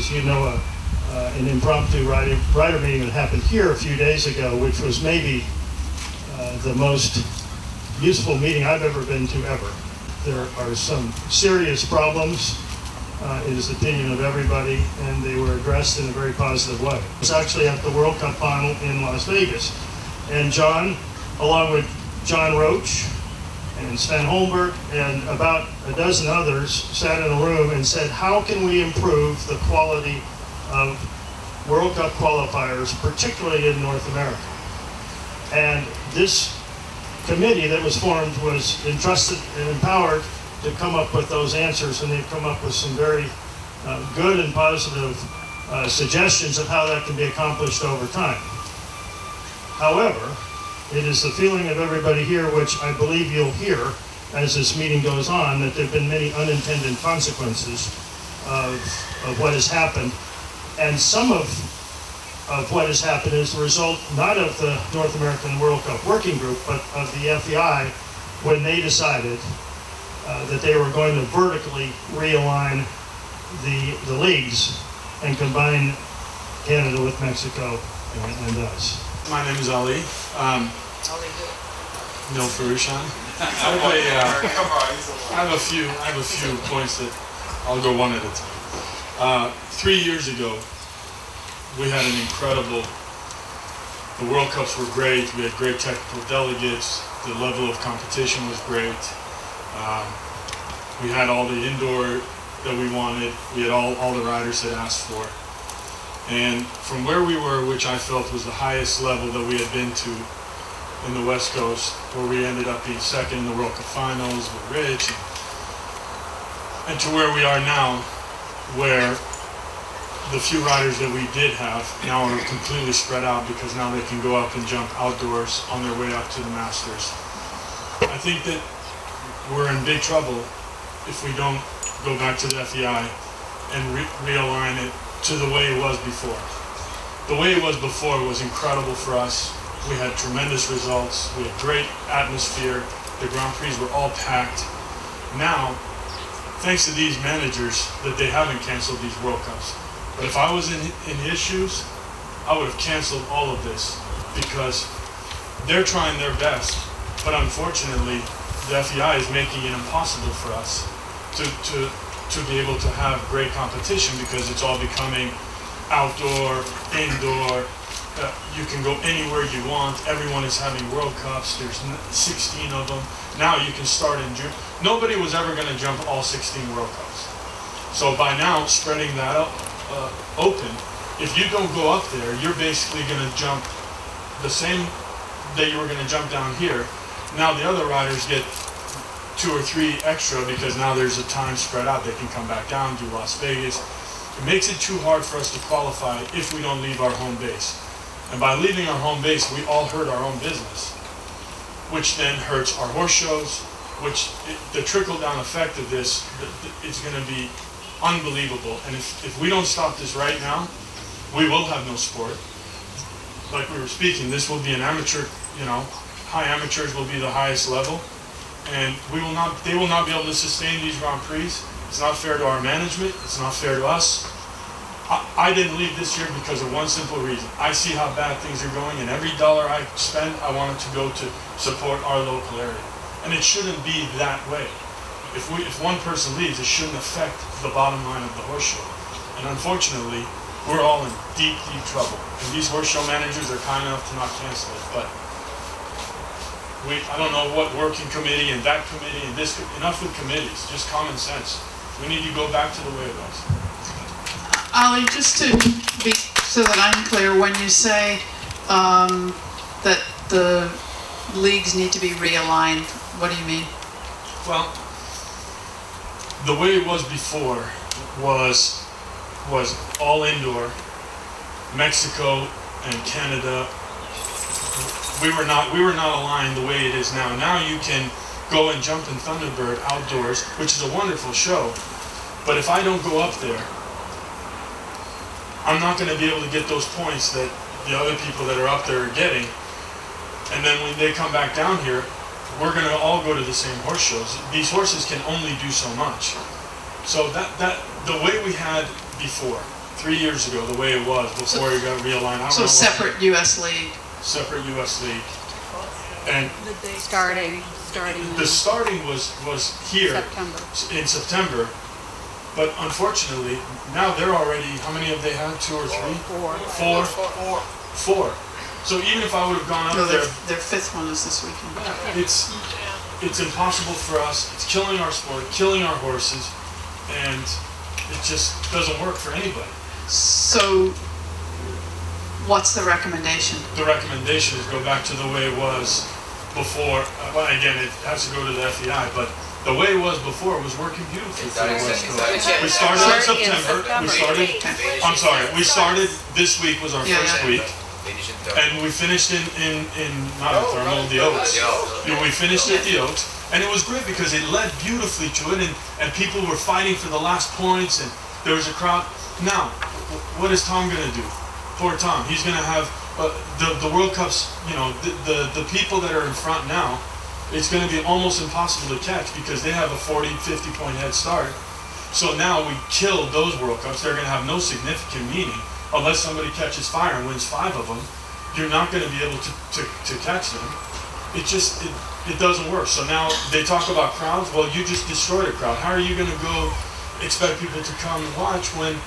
as you know, an impromptu rider meeting that happened here a few days ago, which was maybe the most useful meeting I've ever been to ever. There are some serious problems, is the opinion of everybody, and they were addressed in a very positive way. It was actually at the World Cup final in Las Vegas, and John, along with John Roach and Sven Holmberg and about a dozen others, sat in a room and said, how can we improve the quality of World Cup qualifiers, particularly in North America? And this committee that was formed was entrusted and empowered to come up with those answers, and they've come up with some very good and positive suggestions of how that can be accomplished over time. However, it is the feeling of everybody here, which I believe you'll hear as this meeting goes on, that there have been many unintended consequences of what has happened. And some of what has happened is the result not of the North American World Cup Working Group, but of the FEI when they decided that they were going to vertically realign the leagues and combine Canada with Mexico and us. My name is Ali. No, Farushan. I have a few points that I'll go one at a time. 3 years ago, we had an incredible. The World Cups were great. We had great technical delegates. The level of competition was great. We had all the indoor that we wanted. We had all the riders had asked for. And from where we were, which I felt was the highest level that we had been to in the West Coast, where we ended up being second in the World Cup finals with Rich, and to where we are now, where the few riders that we did have now are completely spread out because now they can go up and jump outdoors on their way up to the Masters. I think that we're in big trouble if we don't go back to the FEI and realign it to the way it was before. The way it was before was incredible for us. We had tremendous results. We had great atmosphere. The Grand Prix were all packed. Now, thanks to these managers, that they haven't canceled these World Cups. But if I was in his shoes, I would have canceled all of this because they're trying their best. But unfortunately, the FEI is making it impossible for us to be able to have great competition because it's all becoming outdoor, indoor. You can go anywhere you want. Everyone is having World Cups. There's 16 of them. Now you can start in June. Nobody was ever going to jump all 16 World Cups. So by now, spreading that up, open, if you don't go up there, you're basically going to jump the same that you were going to jump down here. Now the other riders get 2 or 3 extra because now there's a time spread out. They can come back down, do Las Vegas. It makes it too hard for us to qualify if we don't leave our home base. And by leaving our home base, we all hurt our own business, which then hurts our horse shows, which the trickle-down effect of this is going to be unbelievable. And if we don't stop this right now, we will have no sport. Like we were speaking, this will be an amateur, high amateurs will be the highest level. And they will not be able to sustain these Grand Prix. It's not fair to our management. It's not fair to us. I didn't leave this year because of one simple reason. I see how bad things are going, and every dollar I spend, I want it to go to support our local area. And it shouldn't be that way. If one person leaves, it shouldn't affect the bottom line of the horse show. And unfortunately, we're all in deep, deep trouble. And these horse show managers are kind enough to not cancel it, but I don't know what working committee and that committee and this, enough with committees, just common sense. We need to go back to the way it was. Ali, just to be so that I'm clear, when you say that the leagues need to be realigned, what do you mean? Well, the way it was before was all indoor. Mexico and Canada, we were not aligned the way it is now. Now you can go and jump in Thunderbird outdoors, which is a wonderful show. But if I don't go up there, I'm not going to be able to get those points that the other people that are up there are getting. And then when they come back down here, we're going to all go to the same horse shows. These horses can only do so much. So that the way we had before, 3 years ago, the way it was before it got realigned. I don't So know separate U.S. league. Separate U.S. league. And Starting. the starting was here September. in September, but unfortunately now they're already, how many have they had? 2 or 3? Four. So even if I would have gone up No, there, their fifth one is this weekend. it's impossible for us. It's killing our sport, killing our horses, and it just doesn't work for anybody. So, what's the recommendation? The recommendation is go back to the way it was before. Well, again, it has to go to the FEI, but the way it was before was working beautifully for the West Coast. We started in September. We started this week was our first week. And we finished in not in Thermal, the Oaks. We finished at the Oaks, and it was great because it led beautifully to it, and people were fighting for the last points, and there was a crowd. Now, what is Tom going to do? Poor Tom. He's going to have the World Cups. You know, the people that are in front now, it's going to be almost impossible to catch because they have a 40, 50 point head start. So now we killed those World Cups. They're going to have no significant meaning. Unless somebody catches fire and wins 5 of them, you're not going to be able to catch them. It doesn't work. So now they talk about crowds. Well, you just destroyed a crowd. How are you going to go expect people to come and watch when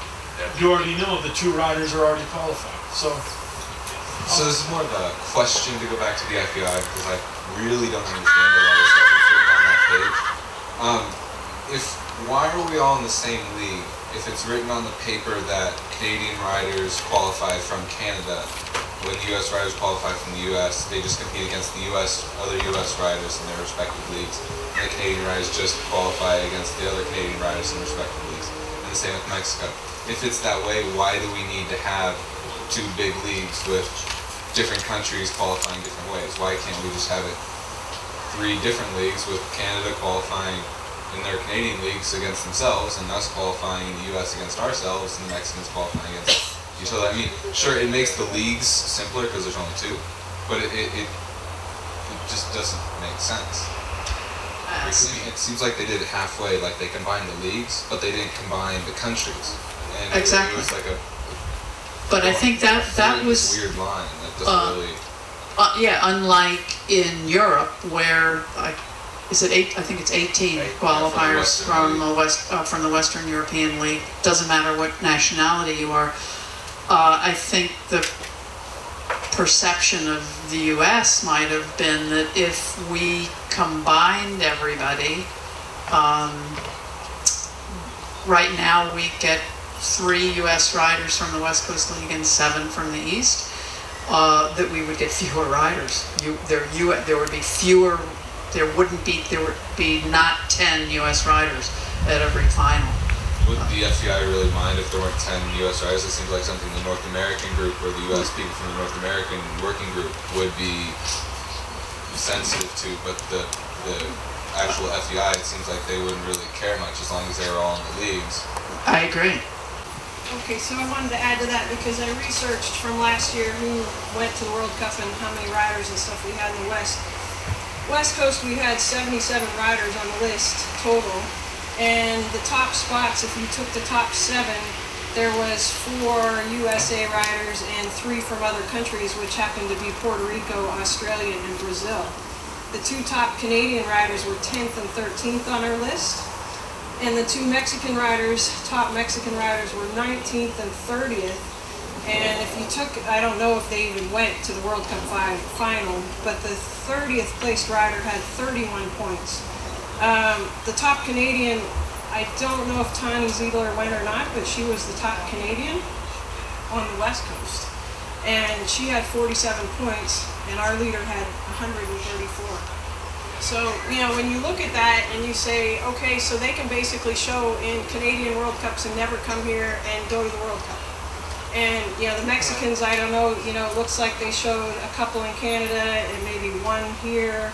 you already know the 2 riders are already qualified? So this is more of a question to go back to the FEI because I really don't understand a lot of stuff that's written on that page. Why are we all in the same league? If it's written on the paper that Canadian riders qualify from Canada, when the U.S. riders qualify from the U.S., they just compete against the other U.S. riders in their respective leagues, and the Canadian riders just qualify against the other Canadian riders in respective leagues. And the same with Mexico. If it's that way, why do we need to have 2 big leagues with different countries qualifying different ways? Why can't we just have it 3 different leagues with Canada qualifying in their Canadian leagues against themselves, and us qualifying in the U.S. against ourselves, and the Mexicans qualifying against each other? I mean, sure, it makes the leagues simpler because there's only 2, but it just doesn't make sense. It seems like they did it halfway, like they combined the leagues, but they didn't combine the countries. And Exactly. it was like a... But I think that was weird line that doesn't really... yeah, unlike in Europe where is it 8? I think it's 18 qualifiers from the Western European League. Doesn't matter what nationality you are. I think the perception of the U.S. might have been that if we combined everybody, right now we get 3 U.S. riders from the West Coast League and 7 from the East, that we would get fewer riders. There would be fewer. There would be not 10 U.S. riders at every final. Would the FEI really mind if there weren't 10 U.S. riders? It seems like something the North American group or the U.S. people from the North American working group would be sensitive to, but the actual FEI, it seems like they wouldn't really care much as long as they were all in the leagues. I agree. Okay, so I wanted to add to that because I researched from last year who went to the World Cup and how many riders and stuff we had in the West. West Coast, we had 77 riders on the list total, and the top spots, if you took the top 7, there was 4 USA riders and 3 from other countries, which happened to be Puerto Rico, Australia, and Brazil. The 2 top Canadian riders were 10th and 13th on our list, and the 2 Mexican riders, top Mexican riders, were 19th and 30th. And if you took, I don't know if they even went to the World Cup final, but the 30th placed rider had 31 points. The top Canadian, I don't know if Tani Ziegler went or not, but she was the top Canadian on the West Coast. And she had 47 points, and our leader had 134. So, you know, when you look at that and you say, okay, so they can basically show in Canadian World Cups and never come here and go to the World Cup. And, you know, the Mexicans, I don't know, you know, it looks like they showed a couple in Canada and maybe 1 here.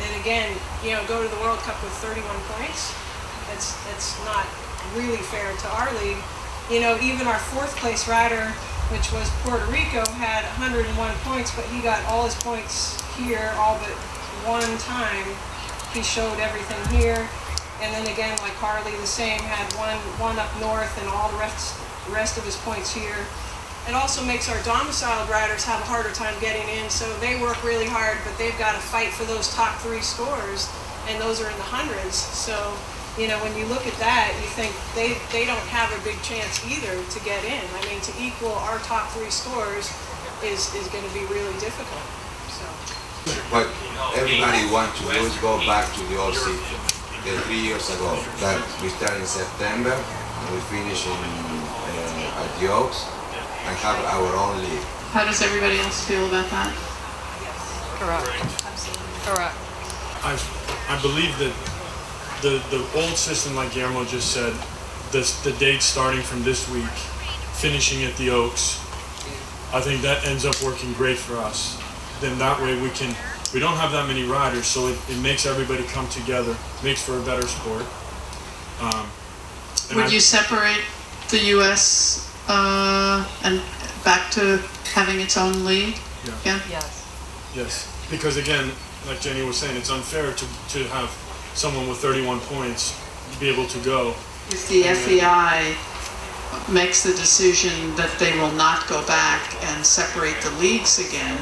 And again, you know, go to the World Cup with 31 points. That's not really fair to our league. You know, even our 4th place rider, which was Puerto Rico, had 101 points, but he got all his points here, all but 1 time. He showed everything here. And then again, like Harley, the same, had one up north, and all the rest the rest of his points here. It also makes our domiciled riders have a harder time getting in, so they work really hard, but they've got to fight for those top 3 scores, and those are in the hundreds. So, you know, when you look at that, you think they don't have a big chance either to get in. I mean, to equal our top 3 scores is going to be really difficult. So. But everybody wants to always go back to the old system. 3 years ago, that we start in September, and we finish at the Oaks, and have our own league. How does everybody else feel about that? Correct. Correct. I believe that the old system, like Guillermo just said, the date starting from this week, finishing at the Oaks, I think that ends up working great for us. Then that way we don't have that many riders, so it makes everybody come together, makes for a better sport. Would you separate the U.S. And back to having its own league? Yeah. Yes. Yes, because again, like Jenny was saying, it's unfair to have someone with 31 points be able to go. If the FEI makes the decision that they will not go back and separate the leagues again,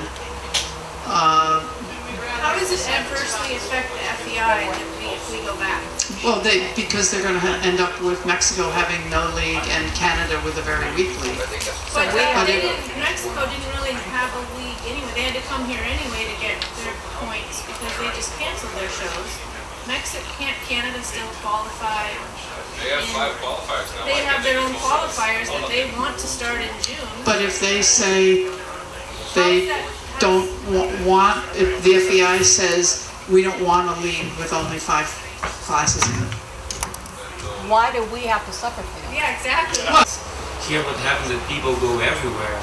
how does it adversely affect the FEI if we go back? well, because they're going to end up with Mexico having no league and Canada with a very weak league. But Mexico didn't really have a league anyway. They had to come here anyway to get their points because they just canceled their shows. Can't Canada still qualify? They have 5 qualifiers now. They have their own qualifiers that they want to start in June. But if they say they don't want, if the FEI says we don't want a league with only 5 classes in it. Why do we have to suffer for that? Yeah, exactly. Here what happens is people go everywhere.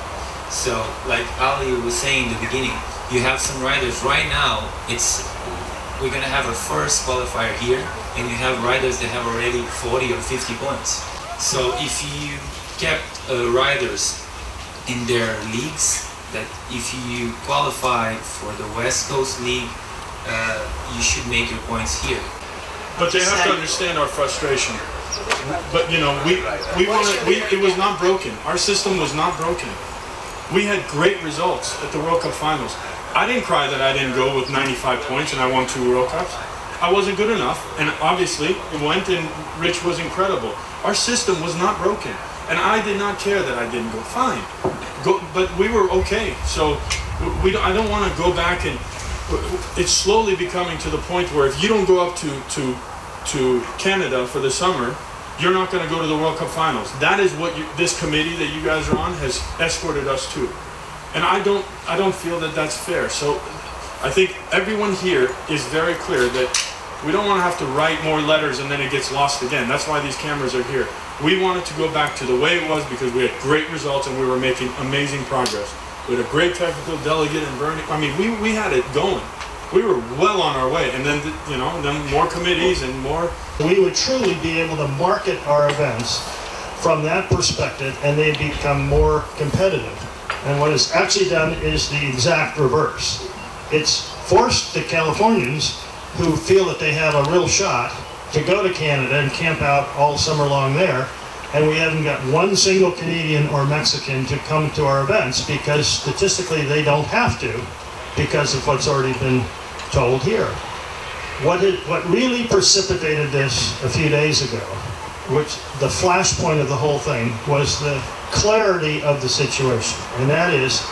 So like Ali was saying in the beginning, you have some riders right now, we're going to have a first qualifier here, and you have riders that have already 40 or 50 points. So if you kept riders in their leagues, that if you qualify for the West Coast League, you should make your points here. But they have to understand our frustration. But you know, it was not broken. Our system was not broken. We had great results at the World Cup finals. I didn't cry that I didn't go with 95 points and I won 2 World Cups. I wasn't good enough, and obviously it went, and Rich was incredible. Our system was not broken, and I did not care that I didn't go. Fine, but we were okay. So I don't want to go back, and it's slowly becoming to the point where if you don't go up to Canada for the summer, you're not going to go to the World Cup finals. That is what this committee that you guys are on has escorted us to. And I don't feel that that's fair. So I think everyone here is very clear that we don't want to have to write more letters and then it gets lost again. That's why these cameras are here. We wanted to go back to the way it was because we had great results and we were making amazing progress. We had a great technical delegate and Bernie. I mean, we had it going. We were well on our way. And then, you know, then more committees and more. We would truly be able to market our events from that perspective, and they become more competitive. And what it's actually done is the exact reverse. It's forced the Californians, who feel that they have a real shot, to go to Canada and camp out all summer long there, and we haven't got one single Canadian or Mexican to come to our events because statistically they don't have to because of what's already been told here. What really precipitated this a few days ago, which the flashpoint of the whole thing, was the clarity of the situation, and that is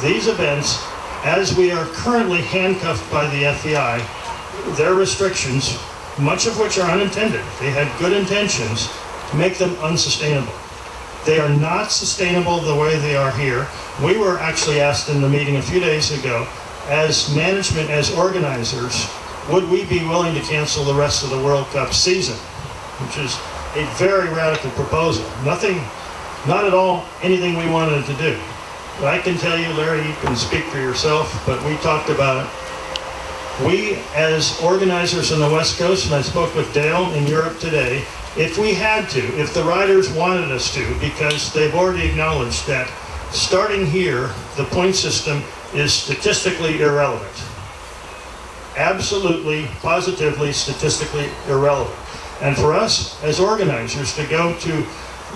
these events, as we are currently handcuffed by the FEI, their restrictions, much of which are unintended, they had good intentions, make them unsustainable. They are not sustainable the way they are here. We were actually asked in the meeting a few days ago, as management, as organizers, would we be willing to cancel the rest of the World Cup season, which is a very radical proposal. Not at all anything we wanted to do. But I can tell you, Larry, you can speak for yourself, but we talked about it. We, as organizers on the West Coast, and I spoke with Dale in Europe today, if we had to, if the riders wanted us to, because they've already acknowledged that starting here, the point system is statistically irrelevant. Absolutely, positively, statistically irrelevant. And for us, as organizers, to go to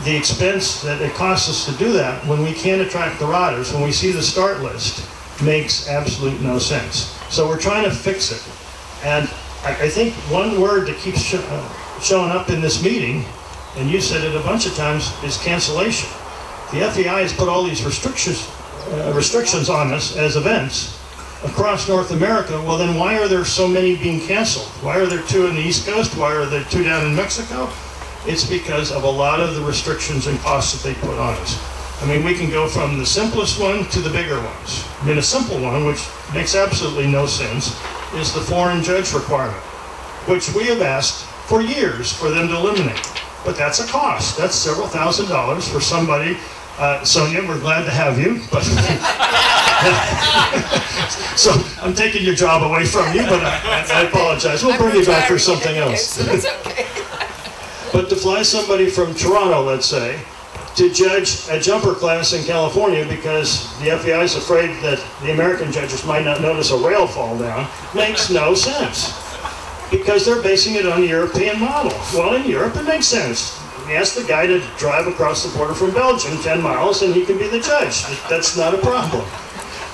the expense that it costs us to do that when we can't attract the riders, when we see the start list, makes absolute no sense. So we're trying to fix it. And I think one word that keeps showing up in this meeting, and you said it a bunch of times, is cancellation. The FEI has put all these restrictions on us as events across North America. Well, then why are there so many being canceled? Why are there 2 in the East Coast? Why are there 2 down in Mexico? It's because of a lot of the restrictions and costs that they put on us. I mean, we can go from the simplest one to the bigger ones. I mean, a simple one, which makes absolutely no sense, is the foreign judge requirement, which we have asked for years for them to eliminate. But that's a cost. That's several $1,000s for somebody. Sonia, we're glad to have you. But so I'm taking your job away from you, but I apologize. We'll bring you back for something else. It's okay. But to fly somebody from Toronto, let's say, to judge a jumper class in California because the FEI is afraid that the American judges might not notice a rail fall down, makes no sense. Because they're basing it on the European model. Well, in Europe, it makes sense. We ask the guy to drive across the border from Belgium 10 miles and he can be the judge. That's not a problem.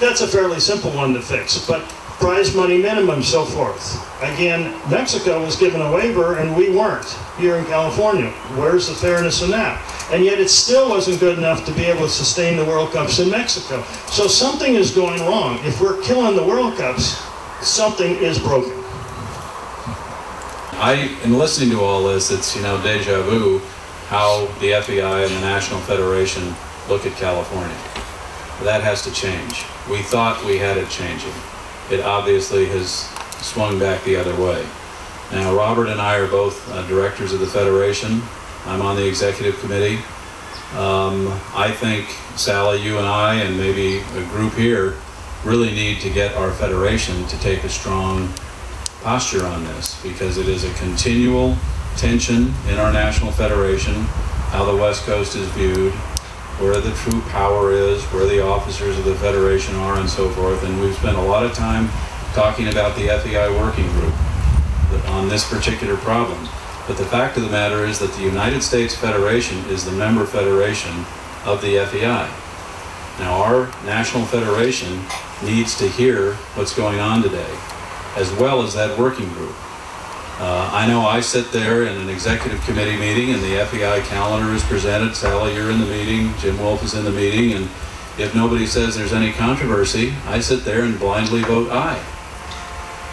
That's a fairly simple one to fix. But prize money minimum, so forth. Again, Mexico was given a waiver and we weren't here in California. Where's the fairness in that? And yet it still wasn't good enough to be able to sustain the World Cups in Mexico. So something is going wrong. If we're killing the World Cups, something is broken. In listening to all this, it's, deja vu how the FEI and the National Federation look at California. That has to change. We thought we had it changing. It obviously has swung back the other way. Now, Robert and I are both directors of the Federation. I'm on the executive committee. I think, Sally, you and I, and maybe a group here, really need to get our Federation to take a strong posture on this, because it is a continual tension in our National Federation, how the West Coast is viewed, where the true power is, where the officers of the Federation are, and so forth. And we've spent a lot of time talking about the FEI working group on this particular problem. But the fact of the matter is that the United States Federation is the member federation of the FEI. Now, our National Federation needs to hear what's going on today, as well as that working group. I know I sit there in an executive committee meeting and the FEI calendar is presented. Sally, you're in the meeting, Jim Wolf is in the meeting, and if nobody says there's any controversy, I sit there and blindly vote aye.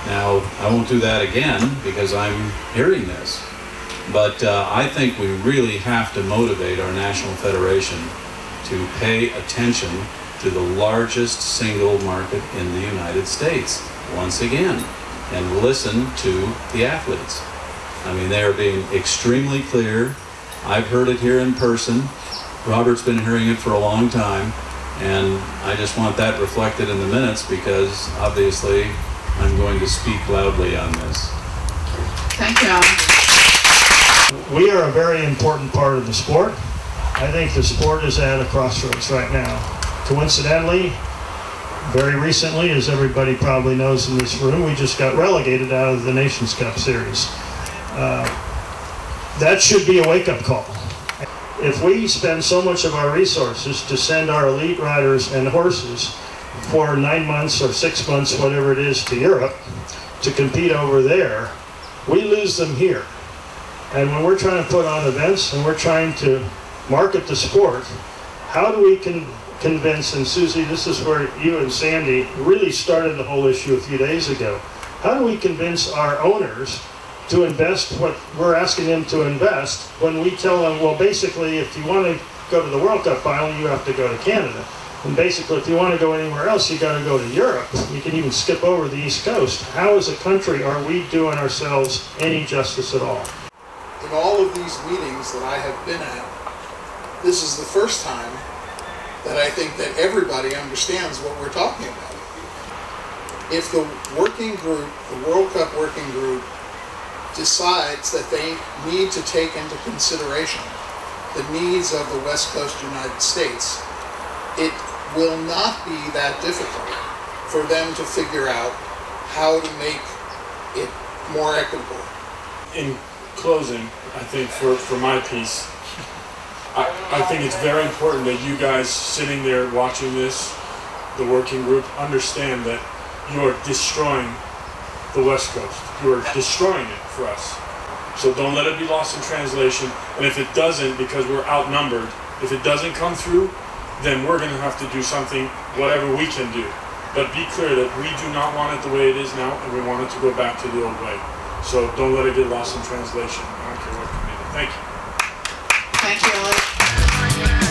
Now, I won't do that again because I'm hearing this. But I think we really have to motivate our National Federation to pay attention to the largest single market in the United States, once again, and listen to the athletes. I mean, they are being extremely clear. I've heard it here in person. Robert's been hearing it for a long time, and I just want that reflected in the minutes because obviously I'm going to speak loudly on this. Thank you, Alan. We are a very important part of the sport. I think the sport is at a crossroads right now. Coincidentally, very recently, as everybody probably knows in this room, we just got relegated out of the Nations Cup series. That should be a wake-up call. If we spend so much of our resources to send our elite riders and horses for 9 months or 6 months, whatever it is, to Europe to compete over there, we lose them here. And when we're trying to put on events and we're trying to market the sport, how do we convince, and Susie, this is where you and Sandy really started the whole issue a few days ago, how do we convince our owners to invest what we're asking them to invest when we tell them, well, basically, if you want to go to the World Cup final, you have to go to Canada. And basically, if you want to go anywhere else, you got to go to Europe. You can even skip over the East Coast. How, as a country, are we doing ourselves any justice at all? In all of these meetings that I have been at, this is the first time that I think that everybody understands what we're talking about. If the working group, the World Cup working group, decides that they need to take into consideration the needs of the West Coast United States, it will not be that difficult for them to figure out how to make it more equitable. In closing, I think for my piece, I think it's very important that you guys sitting there watching this, the working group, understand that you're destroying the West Coast. You're destroying it for us. So don't let it be lost in translation. And if it doesn't, because we're outnumbered, if it doesn't come through, then we're going to have to do something, whatever we can do. But be clear that we do not want it the way it is now, and we want it to go back to the old way. So don't let it get lost in translation. I don't care what committee. Thank you. Thank you, Elliot.